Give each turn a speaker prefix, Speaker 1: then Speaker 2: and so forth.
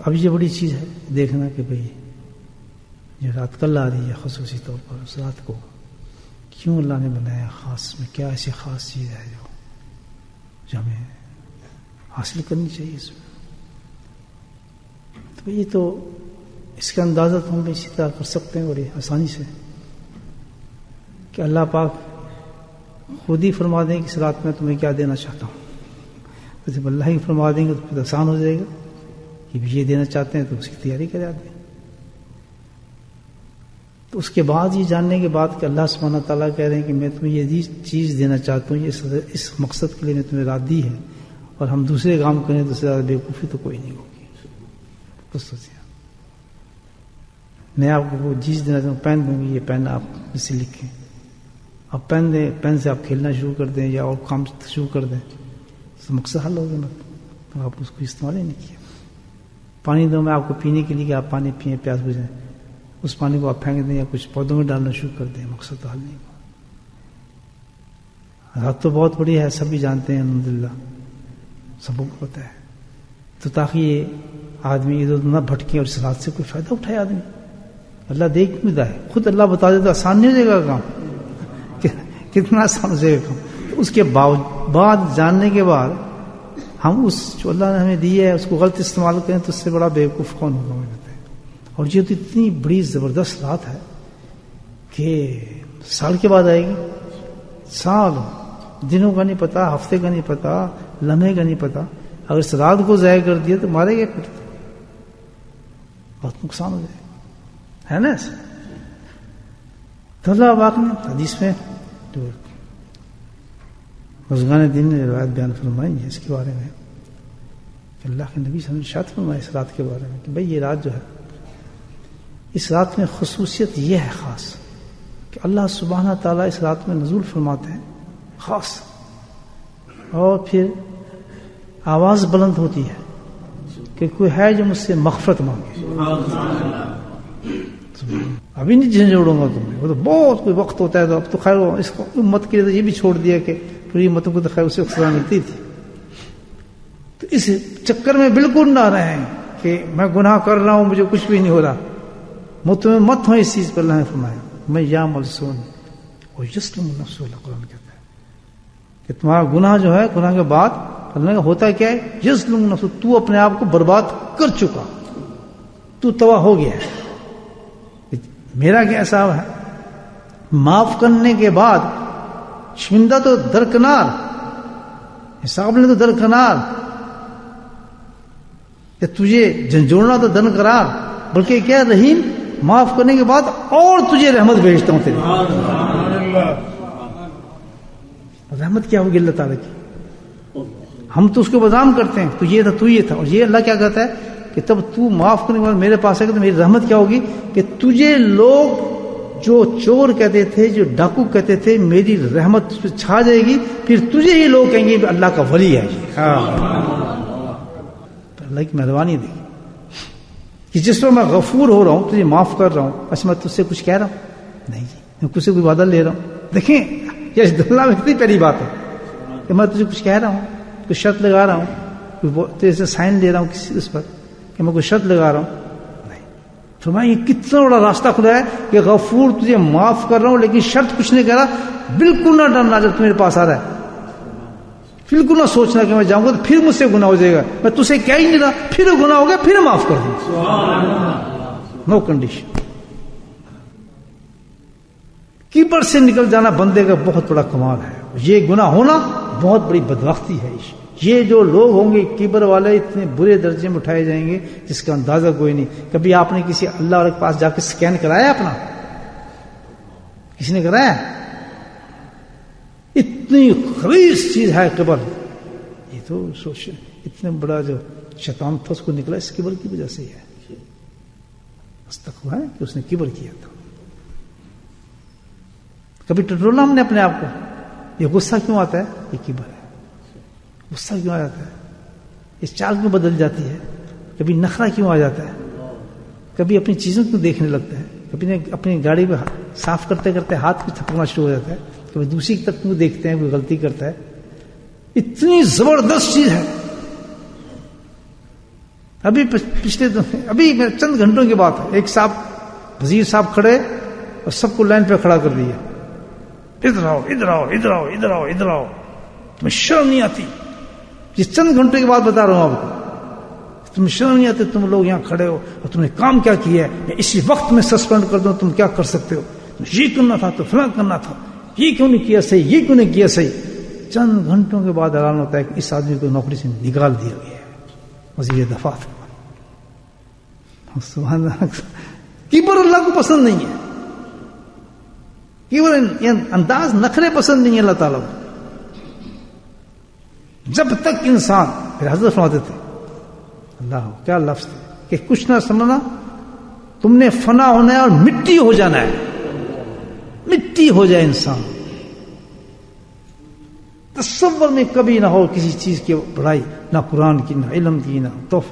Speaker 1: تو اب یہ بڑی چیز ہے دیکھنا کہ بھئی یہ رات کل آ رہی ہے خصوصی طور پر، اس رات کو کیوں اللہ نے بنایا خاص میں، کیا ایسی خاص چیز ہے جو ہمیں حاصل کرنی چاہیے اس میں. تو یہ تو اس کا اندازہ تو ہم اسی طرح کر سکتے ہیں بڑی آسانی سے کہ اللہ پاک خود ہی فرما دیں کہ اس رات میں تمہیں کیا دینا چاہتا ہوں. تو جب اللہ ہی فرما دیں گے تو پھر آسان ہو جائے گا کہ یہ دینا چاہتے ہیں تو اس کی تیاری کرا دیں. تو اس کے بعد یہ جاننے کے بعد کہ اللہ سبحانہ تعالیٰ کہہ رہے ہیں کہ میں تمہیں یہ چیز دینا چاہتا ہوں، اس مقصد کے لیے میں تمہیں رات دی ہے، اور ہم دوسرے کام کریں تو اس سے زیادہ بیوقوفی تو کوئی نہیں ہوگی. کچھ سوچیے، میں آپ کو وہ چیز دینا چاہتا ہوں، پین دوں گی، یہ پین آپ اسے لکھیں، اب پین دیں، پین سے آپ کھیلنا شروع کر دیں یا اور کام شروع کر دیں تو مقصد حل ہو گیا. تو آپ اس کو استعمال ہی نہیں کیا. پانی دوں میں آپ کو پینے کے لیے کہ آپ پانی پئیں، پیاس بجھائیں، اس پانی کو آپ پھینک دیں یا کچھ پودوں میں ڈالنا شروع کر دیں، مقصد تو حل نہیں ہوا. رات تو بہت بڑی ہے، سبھی جانتے ہیں الحمدللہ، سب کو پتہ ہے. تو تاکہ یہ آدمی ادھر نہ بھٹکے اور اس رات سے کوئی فائدہ اٹھائے آدمی. اللہ دیکھ ملتا ہے، خود اللہ بتا دے تو آسان نہیں ہو جائے گا کام، کتنا آسان ہو جائے گا کام. اس کے بعد جاننے کے بعد ہم اس جو اللہ نے ہمیں دی ہے اس کو غلط استعمال کریں تو اس سے بڑا بیوقوف کون ہوگا مجھے بتائیں. اور یہ تو اتنی بڑی زبردست رات ہے کہ سال کے بعد آئے گی. سال دنوں کا نہیں پتا، ہفتے کا نہیں پتا، لمحے کا نہیں پتا. اگر اس رات کو ضائع کر دیا تو مارے گا پھر بہت نقصان ہو جائے گا، ہے نا ایسا. تو اللہ پاک نے حدیث میں جو بزرگان دین نے روایت بیان فرمائی ہے اس کے بارے میں کہ اللہ کے نبی صلی اللہ علیہ وسلم نے ارشاد فرمایا اس رات کے بارے میں کہ بھئی یہ رات جو ہے، اس رات میں خصوصیت یہ ہے خاص کہ اللہ سبحانہ تعالیٰ اس رات میں نزول فرماتے ہیں خاص، اور پھر آواز بلند ہوتی ہے کہ کوئی ہے جو مجھ سے مغفرت مانگے. ابھی نہیں جھنجھوڑوں گا تمہیں، وہ تو بہت کوئی وقت ہوتا ہے. تو اب تو خیر اس امت کے لیے تو یہ بھی چھوڑ دیا کہ پوری امتوں کو تو خیر اسے سزا ملتی تھی. تو اس چکر میں بالکل نہ رہیں کہ میں گناہ کر رہا ہوں، مجھے کچھ بھی نہیں ہو رہا. مطمئن مت ہو اس چیز پر. اللہ نے فرمایا میں یا ملسون اور یسلم النفس، اللہ قرآن کہتا ہے کہ تمہارا گناہ جو ہے، گناہ کے بعد اللہ کا ہوتا کیا ہے، یسلم النفس، تو اپنے آپ کو برباد کر چکا، تو تباہ ہو گیا ہے. میرا کیا حساب ہے، معاف کرنے کے بعد شمندہ تو درکنار، حساب نے تو درکنار، یا تجھے جھنجھوڑنا تو درکنار، بلکہ کیا رحیم، معاف کرنے کے بعد اور تجھے رحمت بھیجتا ہوں. تیری رحمت کیا ہوگی اللہ تعالیٰ کی؟ ہم تو اس کو بدنام کرتے ہیں، تو یہ تھا، تو یہ تھا. اور یہ اللہ کیا کہتا ہے کہ تب تو معاف کرنے کے بعد میرے پاس آئے گا تو میری رحمت کیا ہوگی کہ تجھے لوگ جو چور کہتے تھے، جو ڈاکو کہتے تھے، میری رحمت اس پہ چھا جائے گی. پھر تجھے ہی لوگ کہیں گے کہ اللہ کا ولی ہے. اللہ کی مہربانی دیکھی کہ جس پر میں غفور ہو رہا ہوں، تجھے معاف کر رہا ہوں. اچھا میں تجھ سے کچھ کہہ رہا ہوں؟ نہیں جی، میں کچھ سے کوئی وعدہ لے رہا ہوں. دیکھیں یہ اللہ میں کتنی پیاری بات ہے کہ میں تجھے کچھ کہہ رہا ہوں، کوئی شرط لگا رہا ہوں، تیرے سے سائن لے رہا ہوں کسی اس پر کہ میں کوئی شرط لگا رہا ہوں. نہیں، تو میں یہ کتنا بڑا راستہ کھلا ہے کہ غفور تجھے معاف کر رہا ہوں، لیکن شرط کچھ نہیں کہہ رہا. بالکل نہ ڈرنا جب تم میرے پاس آ رہا ہے، بالکل نہ سوچنا کہ میں جاؤں گا تو پھر مجھ سے گناہ ہو جائے گا. میں تجھ سے کہہ ہی نہیں رہا، پھر گناہ ہو گیا پھر معاف کر دوں، نو کنڈیشن. کیپر سے نکل جانا بندے کا بہت بڑا کمال ہے. یہ گناہ ہونا بہت بڑی بدبختی ہے. یہ جو لوگ ہوں گے کیبر والے، اتنے برے درجے میں اٹھائے جائیں گے جس کا اندازہ کوئی نہیں. کبھی آپ نے کسی اللہ والے کے پاس جا کے سکین کرایا اپنا؟ کسی نے کرایا؟ اتنی خبیث چیز ہے کبر. یہ تو سوچ اتنا بڑا جو شیطان تھا اس کو نکلا اس کبر کی وجہ سے ہے. استغفر ہے کہ اس نے کبر کیا تھا. کبھی ٹٹولا ہم نے اپنے آپ کو. یہ غصہ کیوں آتا ہے؟ یہ کبر ہے. غصہ کیوں آ جاتا ہے؟ اس چال کیوں بدل جاتی ہے؟ کبھی نخرہ کیوں آ جاتا ہے؟ کبھی اپنی چیزوں کو دیکھنے لگتا ہے، کبھی اپنی گاڑی پہ صاف کرتے کرتے ہاتھ بھی تھپکنا شروع ہو جاتا ہے، کبھی دوسری تک کو دیکھتے ہیں کوئی غلطی کرتا ہے. اتنی زبردست چیز ہے ابھی پچھلے ابھی میں چند گھنٹوں کی بات ہے، ایک صاحب وزیر صاحب کھڑے اور سب کو لائن پہ کھڑا کر دیا، ادھر آؤ ادھر آؤ ادھر آؤ ادھر آؤ ادھر آؤ، تمہیں شرم نہیں آتی؟ یہ چند گھنٹوں کی بات بتا رہا ہوں آپ کو، تمہیں شرم نہیں آتی؟ تم لوگ یہاں کھڑے ہو اور تم نے کام کیا کیا ہے، میں اسی وقت میں سسپینڈ کر دوں، تم کیا کر سکتے ہو؟ یہ کرنا تھا تو فلاں کرنا تھا، یہ کیوں نہیں کیا صحیح، یہ کیوں نہیں کیا صحیح؟ چند گھنٹوں کے بعد اعلان ہوتا ہے کہ اس آدمی کو نوکری سے نکال دیا گیا ہے، وزیر دفاع۔ سبحان اللہ، کیبر اللہ کو پسند نہیں ہے، کیبر انداز نخرے پسند نہیں ہے اللہ تعالیٰ کو۔ جب تک انسان، پھر حضرت فرماتے تھے اللہ کیا لفظ تھے کہ کچھ نہ سمجھنا، تم نے فنا ہونا ہے اور مٹی ہو جانا ہے، مٹی ہو جائے انسان، تصور میں کبھی نہ ہو کسی چیز کی بڑائی، نہ قرآن کی، نہ علم کی، نہ توفیق